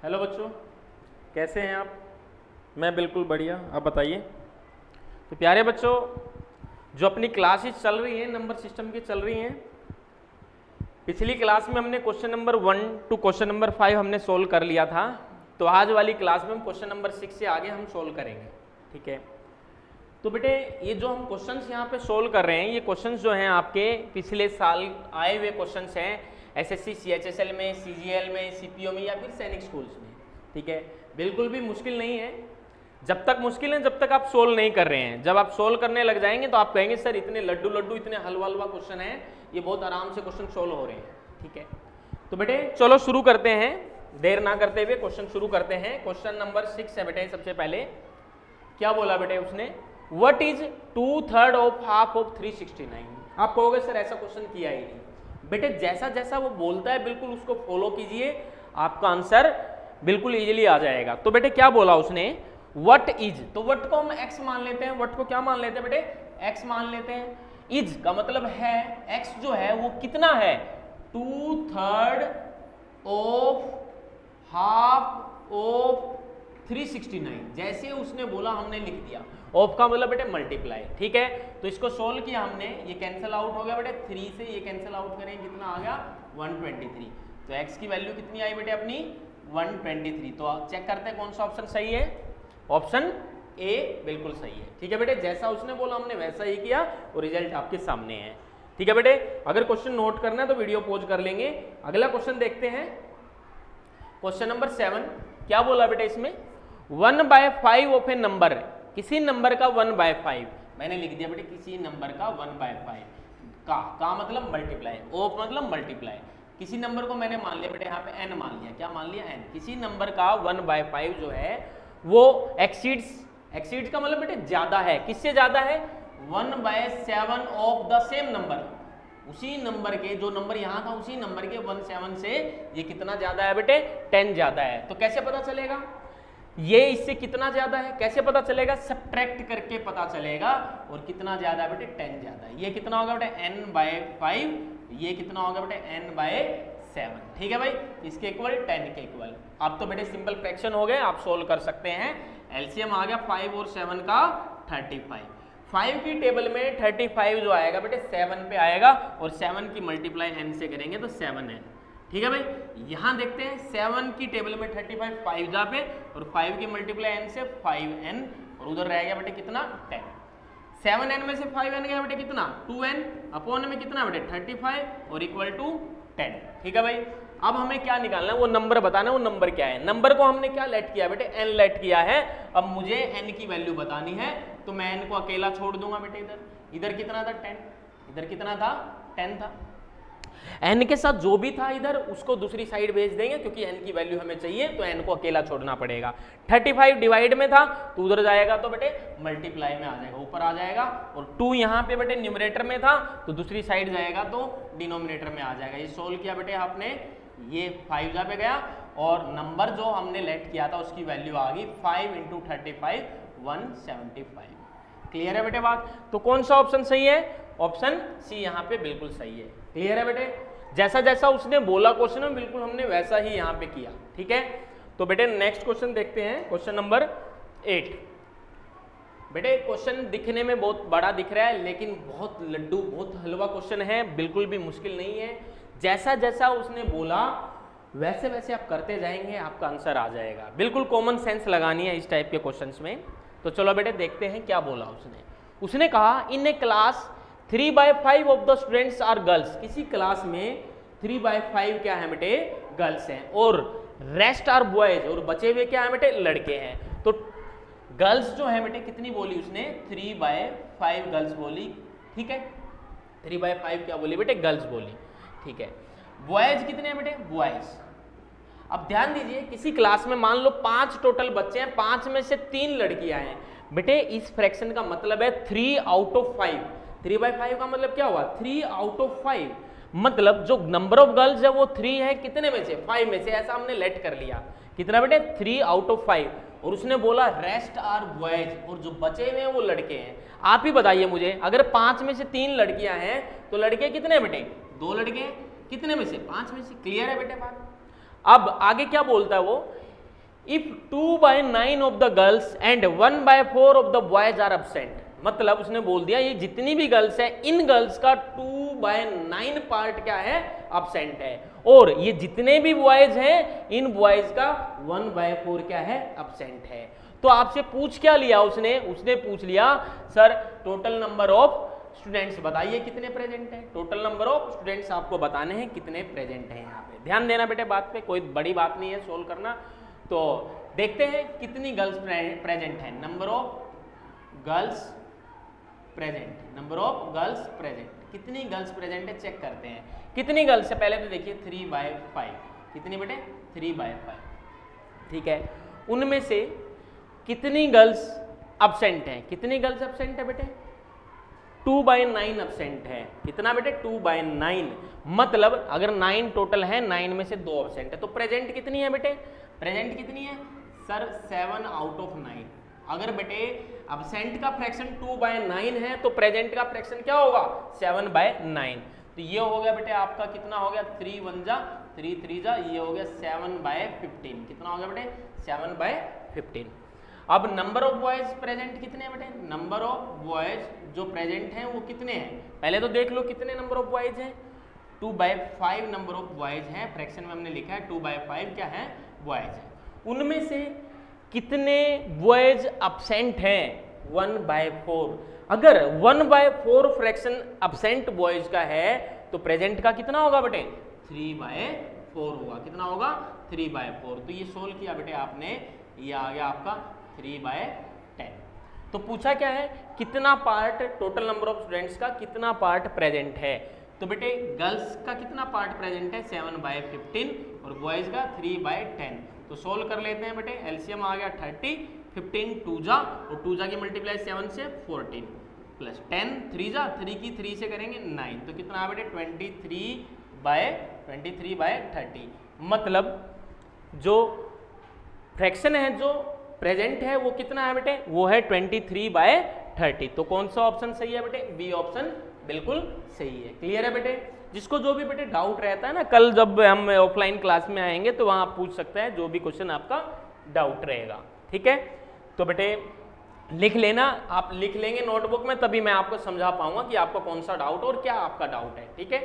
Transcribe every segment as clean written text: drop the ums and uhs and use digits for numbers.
Hello बच्चों, कैसे हैं आप? मैं बिल्कुल बढ़िया, आप बताइए। तो प्यारे बच्चों, जो अपनी क्लासेस चल रही हैं नंबर सिस्टम की चल रही हैं, पिछली क्लास में हमने question number 1 to question number 5 हमने सोल्व कर लिया था। तो आज वाली क्लास में हम क्वेश्चन नंबर 6 से आगे हम सोल्व करेंगे, ठीक है। तो बेटे ये जो हम क्वेश्चंस यहाँ पे सोल्व कर रहे हैं, ये क्वेश्चंस जो हैं आपके पिछले साल आए हुए क्वेश्चंस हैं एसएससी सीएचएसएल में, सीजीएल में, सीपीओ में या फिर सैनिक स्कूल्स में, ठीक है। बिल्कुल भी मुश्किल नहीं है। जब तक मुश्किल है जब तक आप सोल्व नहीं कर रहे हैं, जब आप सोल्व करने लग जाएंगे तो आप कहेंगे सर इतने लड्डू लड्डू इतने हलवा हलवा क्वेश्चन है, ये बहुत आराम से क्वेश्चन सोल्व हो रहे हैं, ठीक है। तो बेटे चलो शुरू करते हैं, देर ना करते हुए क्वेश्चन शुरू करते हैं। क्वेश्चन नंबर 6 है बेटे। सबसे पहले क्या बोला बेटे उसने, what is 2/3 of half of 369। आप कहोगे सर ऐसा क्वेश्चन किया ही नहीं। बेटे जैसा जैसा वो बोलता है बिल्कुल उसको फॉलो कीजिए, आपका आंसर बिल्कुल इजीली आ जाएगा। तो बेटे क्या बोला उसने, व्हाट इज, तो व्हाट को हम एक्स मान लेते हैं, व्हाट को क्या मान लेते हैं बेटे, एक्स मान लेते हैं। इज का मतलब है, एक्स जो है वो कितना है, 2/3 ऑफ हाफ ऑफ 369। जैसे उसने बोला हमने लिख दिया। ऑफ का मतलब बेटे मल्टीप्लाई, ठीक है। तो इसको सोल्व किया हमने, ये कैंसिल आउट हो गया बेटे, 3 से ये कैंसिल आउट करें कितना आ गया 123। तो x की वैल्यू कितनी आई बेटे अपनी 123। तो चेक करते हैं कौन सा ऑप्शन सही है। ऑप्शन ए बिल्कुल सही है, ठीक है बेटे। जैसा उसने बोला हमने वैसा ही किया और रिजल्ट आपके सामने है, ठीक है बेटे। अगर क्वेश्चन नोट करना है तो वीडियो पॉज कर लेंगे। अगला क्वेश्चन देखते हैं, क्वेश्चन नंबर 7। क्या बोला बेटे इसमें, 1/5 ऑफ ए नंबर, किसी नंबर का 1/5 मैंने लिख दिया बेटे, किसी नंबर का 1/5 का मतलब मल्टीप्लाई, ऑफ मतलब मल्टीप्लाई। किसी नंबर को मैंने मान लिया बेटे यहाँ पे n मान लिया, क्या मान लिया n। किसी नंबर का 1/5 जो है वो एक्सीड्स का मतलब बेटे ज्यादा है, किससे ज्यादा है, 1/7 ऑफ द सेम नंबर। उसी नंबर के, जो नंबर यहाँ था उसी नंबर के 1/7 से ये कितना ज्यादा है बेटे, 10 ज्यादा है। तो कैसे पता चलेगा ये इससे कितना ज्यादा है, कैसे पता चलेगा, सब्ट्रैक्ट करके पता चलेगा। और कितना ज्यादा है बेटे, 10 ज्यादा है। ये कितना होगा बेटे n/5, ये कितना होगा बेटे n/7, ठीक है भाई। इसके इक्वल 10 के इक्वल। अब तो बेटे सिंपल फ्रैक्शन हो गए, आप सोल्व कर सकते हैं। एलसीएम आ गया 5 और 7 का 35। 5 की टेबल में 35 जो आएगा बेटे 7 पे आएगा, और 7 की मल्टीप्लाई n से करेंगे तो 7n, ठीक है भाई। यहां देखते हैं 7 की टेबल में 35 5 जा पे, और 5 की मल्टीप्लाई n से 5n, और उधर रह गया बेटे कितना 10। 7n में से 5n गया बेटे कितना 2n, अपॉन में कितना बेटे 35 और इक्वल टू 10, ठीक है भाई। अब हमें क्या निकालना है, वो नंबर बताना है। वो नंबर क्या है, नंबर को हमने क्या लेट किया बेटे, n लेट किया है। अब मुझे n की वैल्यू बतानी है, तो मैं n को अकेला छोड़ दूंगा बेटे। इधर कितना था 10, इधर कितना था 10 था। n के साथ जो भी था इधर उसको दूसरी साइड भेज देंगे, क्योंकि n की वैल्यू हमें चाहिए, तो n को अकेला छोड़ना पड़ेगा। 35 डिवाइड में था तो उधर जाएगा तो बेटे मल्टीप्लाई में आ जाएगा, ऊपर आ जाएगा। और 2 यहाँ पे बेटे न्यूमरेटर में था तो दूसरी साइड जाएगा तो डिनोमिनेटर में आ जाएगा। ये सोल्व किया बेटे आपने, ये 5 जा पे गया, और नंबर जो हमने लेट किया था उसकी वैल्यू आ गई 5 × 35 175। क्लियर है बेटे बात। तो कौन सा ऑप्शन सही है, ऑप्शन सी यहाँ पे बिल्कुल सही है। क्लियर है बेटे, जैसा जैसा उसने बोला क्वेश्चन में बिल्कुल हमने वैसा ही यहाँ पे किया, ठीक है। तो बेटे नेक्स्ट क्वेश्चन देखते हैं, क्वेश्चन नंबर 8। बेटे क्वेश्चन दिखने में बहुत बड़ा दिख रहा है, लेकिन बहुत लड्डू बहुत हलवा क्वेश्चन है, बिल्कुल भी मुश्किल नहीं है। जैसा जैसा उसने बोला वैसे वैसे आप करते जाएंगे, आपका आंसर आ जाएगा। बिल्कुल कॉमन सेंस लगानी है इस टाइप के क्वेश्चंस में। तो चलो बेटे देखते हैं क्या बोला उसने कहा in a class 3/5 of the students are girls. किसी क्लास में 3/5 क्या है बेटे, गर्ल्स हैं, और रेस्ट आर बॉयज, और बचे हुए क्या है बेटे, लड़के हैं। तो गर्ल्स जो है बेटे कितनी बोली उसने, 3/5 गर्ल्स बोली, ठीक है। 3/5 क्या बोली बेटे, गर्ल्स बोली, ठीक है। बॉयज कितने हैं बेटे, बॉयज। अब ध्यान दीजिए, किसी क्लास में मान लो 5 टोटल बच्चे हैं, 5 में से 3 लड़कियां हैं बेटे। इस फ्रैक्शन का मतलब है 3 आउट ऑफ 5। 3/5 का मतलब क्या हुआ, 3 आउट ऑफ 5। मतलब जो नंबर ऑफ गर्ल्स है वो 3 है, कितने में से, 5 में से। ऐसा हमने लेट कर लिया, कितना बेटे 3 आउट ऑफ 5। और उसने बोला रेस्ट आर बॉयज, और जो बचे हुए हैं वो लड़के हैं। आप ही बताइए मुझे, अगर 5 में से 3 लड़कियां हैं तो लड़के कितने बेटे, 2 लड़के, कितने में से, 5 में से। क्लियर है बेटे बात। अब आगे क्या बोलता है वो, if 2/9 of the girls and 1/4 of the boys are absent, मतलब उसने बोल दिया ये जितनी भी गर्ल्स है इन गर्ल्स का 2/9 पार्ट क्या है, एब्सेंट है, और ये जितने भी बॉयज हैं इन बॉयज का 1/4 क्या है, एब्सेंट है। तो आपसे पूछ क्या लिया उसने पूछ लिया sir total number of students बताइए कितने प्रेजेंट हैं, टोटल नंबर ऑफ स्टूडेंट्स आपको बताने हैं कितने प्रेजेंट हैं। यहाँ पे ध्यान देना बेटे बात पे, कोई बड़ी बात नहीं है सोल्व करना। तो देखते हैं कितनी गर्ल्स प्रेजेंट हैं, number of girls present, number of girls present, कितनी गर्ल्स प्रेजेंट है चेक करते हैं। कितनी गर्ल्स है पहले तो देखिए 3/5, कितनी बेटे 3/5, ठीक है। उनमें से कितनी गर्ल्स एब्सेंट हैं, कितनी गर्ल्स एब्सेंट है बेटे 2/9 एब्सेंट है, कितना बेटे 2/9, मतलब अगर 9 टोटल है 9 में से 2 एब्सेंट है तो प्रेजेंट कितनी है बेटे, प्रेजेंट कितनी है सर 7 आउट ऑफ 9। अगर बेटे एब्सेंट का फ्रैक्शन 2/9 है तो प्रेजेंट का फ्रैक्शन क्या होगा 7/9। तो ये हो गया बेटे आपका कितना हो गया 3 1 जा 3 3 जा, ये हो गया 7/15, कितना हो गया बेटे 7/15। अब नंबर ऑफ बॉयज प्रेजेंट कितने हैं बेटे, नंबर ऑफ बॉयज जो प्रेजेंट हैं वो कितने हैं, पहले तो देख लो कितने नंबर ऑफ बॉयज हैं 2/5 नंबर ऑफ बॉयज हैं, फ्रैक्शन में हमने लिखा है 2/5 क्या है बॉयज है। उनमें से कितने बॉयज एब्सेंट हैं 1/4। अगर 1/4 फ्रैक्शन एब्सेंट बॉयज का है तो प्रेजेंट का कितना होगा बेटे 3/4 होगा, कितना होगा 3/4। तो ये सोल्व किया बेटे आपने, ये आ गया आपका 3/10। तो पूछा क्या है कितना part total number of students का कितना पार्ट प्रेजेंट है, तो बेटे गर्ल्स का कितना पार्ट प्रेजेंट है 7/15 और बॉयज का 3/10। तो सोल्व कर लेते हैं बेटे, एलसीएम आ गया 30, 15 2 जा और 2 जा की मल्टीप्लाई 7 से 14 प्लस 10 3 जा 3 की 3 से करेंगे 9, तो कितना है बेटे 23/30, मतलब जो फ्रैक्शन है जो प्रेजेंट है वो कितना है बेटे वो है 23/30। तो कौन सा ऑप्शन सही है बेटे, बी ऑप्शन बिल्कुल सही है। क्लियर है बेटे, जिसको जो भी बेटे डाउट रहता है ना, कल जब हम ऑफलाइन क्लास में आएंगे तो वहां आप पूछ सकते हैं जो भी क्वेश्चन आपका डाउट रहेगा, ठीक है। तो बेटे लिख लेना, आप लिख लेंगे नोटबुक में तभी मैं आपको समझा पाऊंगा कि आपको कौन सा डाउट और क्या आपका डाउट है, ठीक है।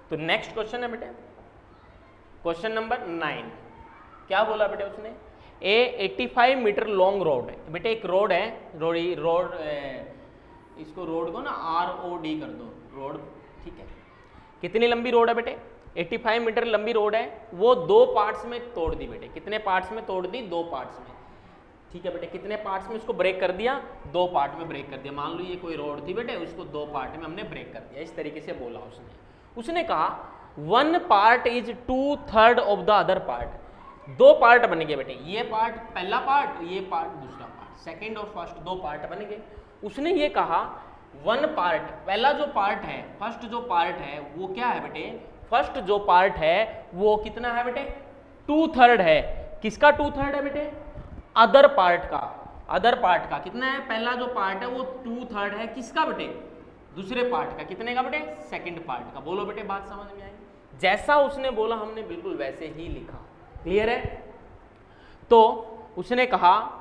तो नेक्स्ट क्वेश्चन है बेटे क्वेश्चन नंबर 9, क्या बोला बेटे उसने, ए 85 मीटर लॉन्ग रोड है बेटे, एक रोड है, रोड इसको रोड को ना ROD कर दो रोड, ठीक है। कितनी लंबी रोड है बेटे 85 मीटर लंबी रोड है, वो 2 पार्ट्स में तोड़ दी बेटे, कितने पार्ट्स में तोड़ दी 2 पार्ट्स में, ठीक है बेटे। कितने पार्ट्स में इसको ब्रेक कर दिया 2 पार्ट में ब्रेक कर दिया। मान लो ये कोई रोड थी बेटे, उसको 2 पार्ट में हमने ब्रेक कर दिया, इस तरीके से बोला उसने कहा 1 part is 2/3 of the other part. 2 part बन गए बेटे, ये पार्ट पहला पार्ट, ये पार्ट दूसरा पार्ट, सेकंड और फर्स्ट 2 पार्ट बन गए। उसने ये कहा 1 पार्ट, पहला जो पार्ट है फर्स्ट जो पार्ट है वो क्या है बेटे, फर्स्ट जो पार्ट है वो कितना है बेटे 2/3 है, किसका 2/3 है बेटे अदर पार्ट का, अदर पार्ट का कितना है, पहला जो पार्ट है वो 2/3 है किसका बेटे दूसरे पार्ट का, कितने का बेटे सेकंड पार्ट का। बोलो बेटे बात समझ में आई, जैसा उसने बोला हमने बिल्कुल वैसे ही लिखा, क्लियर है। तो उसने कहा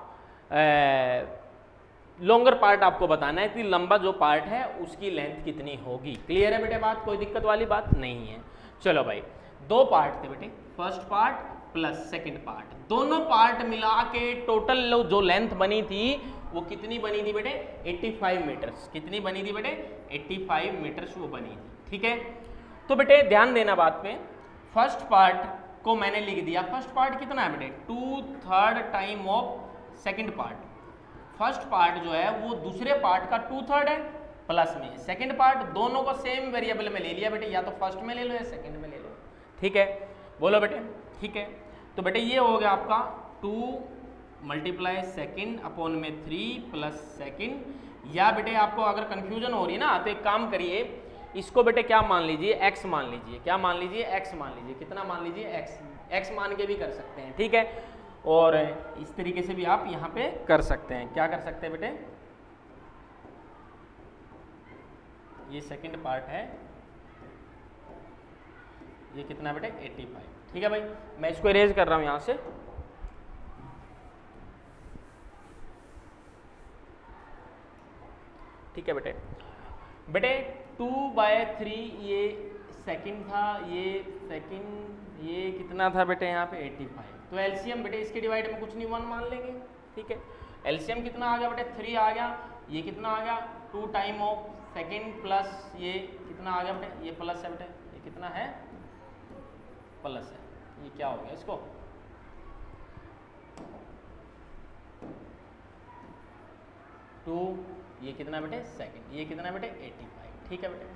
लॉन्गर पार्ट आपको बताना है कि लंबा जो पार्ट है उसकी लेंथ कितनी होगी, क्लियर है बेटे बात, कोई दिक्कत वाली बात नहीं है। चलो भाई 2 पार्ट थे बेटे, first part plus second part, दोनों पार्ट मिला के टोटल जो लेंथ बनी थी वो कितनी बनी थी बेटे 85 मीटर्स, कितनी बनी थी बेटे 85 मीटर्स वो बनी थी, ठीक है। तो बेटे ध्यान देना बात पे, फर्स्ट पार्ट को मैंने लिख दिया, फर्स्ट पार्ट कितना है बेटे 2/3 time of second part, first part जो है वो दूसरे पार्ट का 2/3 है प्लस में सेकंड पार्ट, दोनों को सेम वेरिएबल में ले लिया बेटे, या तो फर्स्ट में ले लो या सेकंड में ले लो, ठीक है। बोलो बेटे ठीक है। तो बेटे ये हो गया आपका 2 × सेकंड अपॉन में 3 प्लस सेकंड, या बेटे आपको अगर कंफ्यूजन हो रही है ना तो एक काम करिए, इसको बेटे क्या मान लीजिए x मान लीजिए, क्या मान लीजिए x मान लीजिए, कितना मान लीजिए x मान के भी कर सकते हैं, ठीक है। और इस तरीके से भी आप यहाँ पे कर सकते हैं, क्या कर सकते हैं बेटे, ये सेकंड पार्ट है, ये कितना बेटे 85, ठीक है भाई। मैं इसको इरेज कर रहा हूँ यहाँ से, ठीक है बेटे। बेटे 2/3 ये सेकंड था, ये सेकंड, ये कितना था बेटे यहाँ पे 85। तो एलसीएम बेटे इसके डिवाइड में कुछ नहीं 1 मान लेंगे, ठीक है। एलसीएम कितना आ गया बेटे 3 आ गया, ये कितना आ गया 2 टाइम ऑफ सेकंड प्लस ये कितना आ गया बेटे, ये प्लस है बेटे, ये कितना है प्लस है, ये क्या हो गया इसको 2, ये कितना बेटे सेकंड, ये कितना बेटे 85, ठीक है बेटे।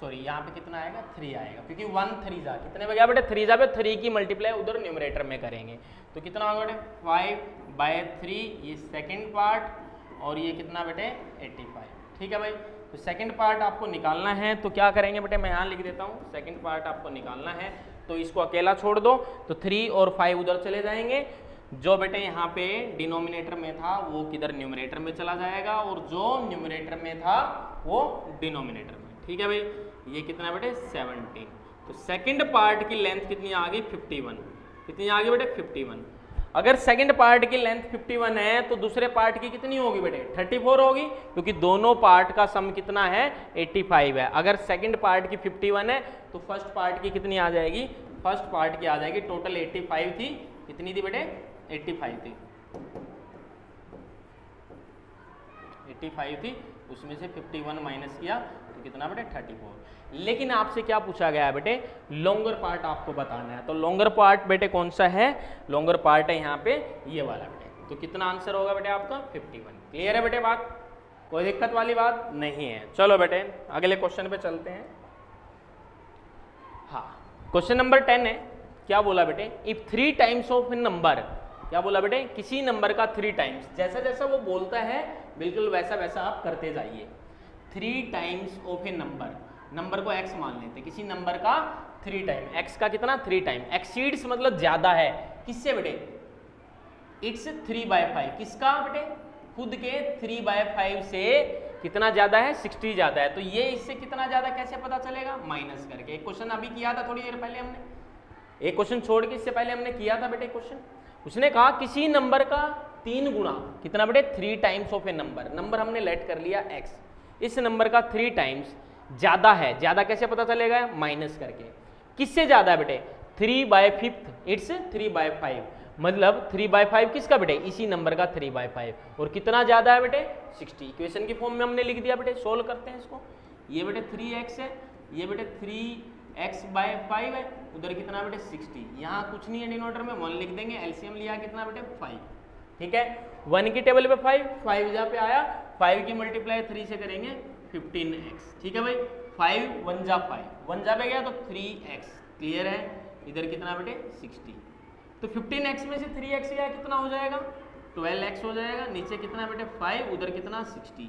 सॉरी यहाँ पे कितना आएगा 3 आएगा, क्योंकि 1 3 जा कितने पे गया बेटे 3 जा पे 3 की मल्टीप्लाई उधर न्यूमरेटर में करेंगे, तो कितना होगा बेटे 5/3 ये सेकंड पार्ट और ये कितना बेटे 85, ठीक है भाई। तो सेकंड पार्ट आपको निकालना है, तो क्या करेंगे बेटे मैं यहाँ लिख देता हूँ, सेकंड पार्ट आपको निकालना है तो इसको अकेला छोड़ दो, तो 3 और 5 उधर चले जाएंगे, जो बेटे यहाँ पे डिनोमिनेटर में था वो किधर न्यूमरेटर में चला जाएगा, और जो न्यूमरेटर में था वो डिनोमिनेटर में, ठीक है भाई। ये कितना बेटे 17। तो सेकंड पार्ट की लेंथ कितनी आ गई 51, कितनी आ गई बेटे 51। अगर सेकंड पार्ट की लेंथ 51 है तो दूसरे पार्ट की कितनी होगी बेटे 34 होगी, क्योंकि दोनों पार्ट का सम कितना है 85 है। अगर सेकंड पार्ट की 51 है तो फर्स्ट पार्ट की कितनी आ जाएगी, फर्स्ट पार्ट की आ जाएगी टोटल 85 थी, कितनी थी बेटे 85 थी, 85 थी, उसमें से 51 माइनस किया तो कितना बेटे 34। लेकिन आपसे क्या पूछा गया है बेटे लॉन्गर पार्ट आपको बताना है, तो लॉन्गर पार्ट बेटे कौन सा है, लॉन्गर पार्ट है यहाँ पे ये वाला बेटे, तो कितना आंसर होगा बेटे आपका 51। क्लियर है बेटे बात, कोई दिक्कत वाली बात नहीं है। चलो बेटे अगले क्वेश्चन पे चलते हैं। हाँ क्वेश्चन नंबर 10 है, क्या बोला बेटे if 3 times of A number, क्या बोला बेटे किसी नंबर का 3 टाइम्स, जैसा जैसा वो बोलता है बिल्कुल वैसा वैसा आप करते जाइए। 3 times of A number, number को x मान लेते हैं, किसी नंबर का 3 टाइम, x का कितना 3 टाइम, एक्सीड्स मतलब ज्यादा है, किससे बेटे इट्स 3/5, किसका बेटे खुद के 3/5 से कितना ज्यादा है 60 ज्यादा है, तो ये इससे कितना ज्यादा कैसे पता चलेगा माइनस करके। एक क्वेश्चन अभी किया था थोड़ी देर पहले हमने, एक क्वेश्चन छोड़ के इससे पहले हमने किया था बेटे क्वेश्चन, उसने कहा किसी नंबर का 3 गुना कितना बेटे 3 times of A number, number हमने लेट कर लिया x, इस नंबर का 3 टाइम्स ज्यादा है, ज्यादा कैसे पता चलेगा माइनस करके, किससे ज्यादा है बेटे 3/5 इट्स 3/5, मतलब 3/5 किसका बेटे इसी नंबर का 3/5, और कितना ज्यादा है बेटे 60। इक्वेशन की फॉर्म में हमने लिख दिया बेटे, सोल्व करते हैं इसको। ये बेटे 3x है, ये बेटे 3x/5 है, उधर कितना बेटे 60, यहाँ कुछ नहीं है डिनोमिनेटर में 1 लिख देंगे, एलसीएम लिया कितना बेटे 5, ठीक है। 1 की टेबल पे 5 जहाँ पे आया, 5 की मल्टीप्लाई 3 से करेंगे 15x, ठीक है भाई। 5 1 जा 5, 1 जा पे गया तो 3x, क्लियर है। इधर कितना बेटे 60, तो 15x में से 3x गया कितना हो जाएगा 12x हो जाएगा, नीचे कितना बेटे 5, उधर कितना 60।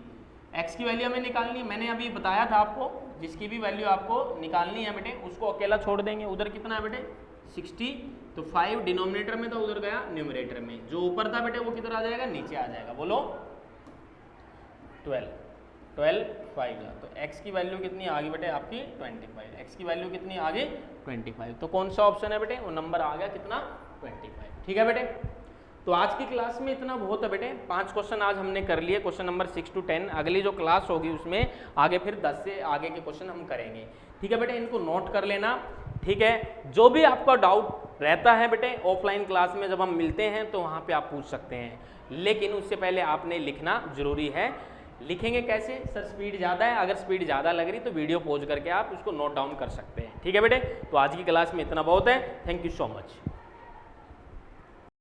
x की वैल्यू हमें निकालनी है, मैंने अभी बताया था आपको, जिसकी भी वैल्यू आपको निकालनी है बेटे उसको अकेला छोड़ देंगे, उधर कितना है बेटे 60, तो 5 डिनोमिनेटर में था उधर गया न्यूमरेटर में, जो ऊपर था बेटे वो किधर आ जाएगा नीचे आ जाएगा, बोलो 12 5 तो x की वैल्यू कितनी आ गई बेटे आपकी 25, x की वैल्यू कितनी आ गई 25, तो कौन सा ऑप्शन है बेटे वो नंबर आ गया कितना 25, ठीक है बेटे। तो आज की क्लास में इतना बहुत है बेटे, 5 क्वेश्चन आज हमने कर लिए, क्वेश्चन नंबर 6 to 10, अगली जो क्लास होगी उसमें आगे फिर 10 से आगे के क्वेश्चन हम करेंगे, ठीक है बेटे, इनको नोट कर लेना, ठीक है। जो भी आपका डाउट रहता है बेटे ऑफलाइन क्लास में जब हम मिलते हैं तो वहाँ पे आप पूछ सकते हैं, लेकिन उससे पहले आपने लिखना जरूरी है। लिखेंगे कैसे सर, स्पीड ज़्यादा है, अगर स्पीड ज़्यादा लग रही तो वीडियो पॉज करके आप उसको नोट डाउन कर सकते हैं, ठीक है बेटे। तो आज की क्लास में इतना बहुत है, थैंक यू सो मच।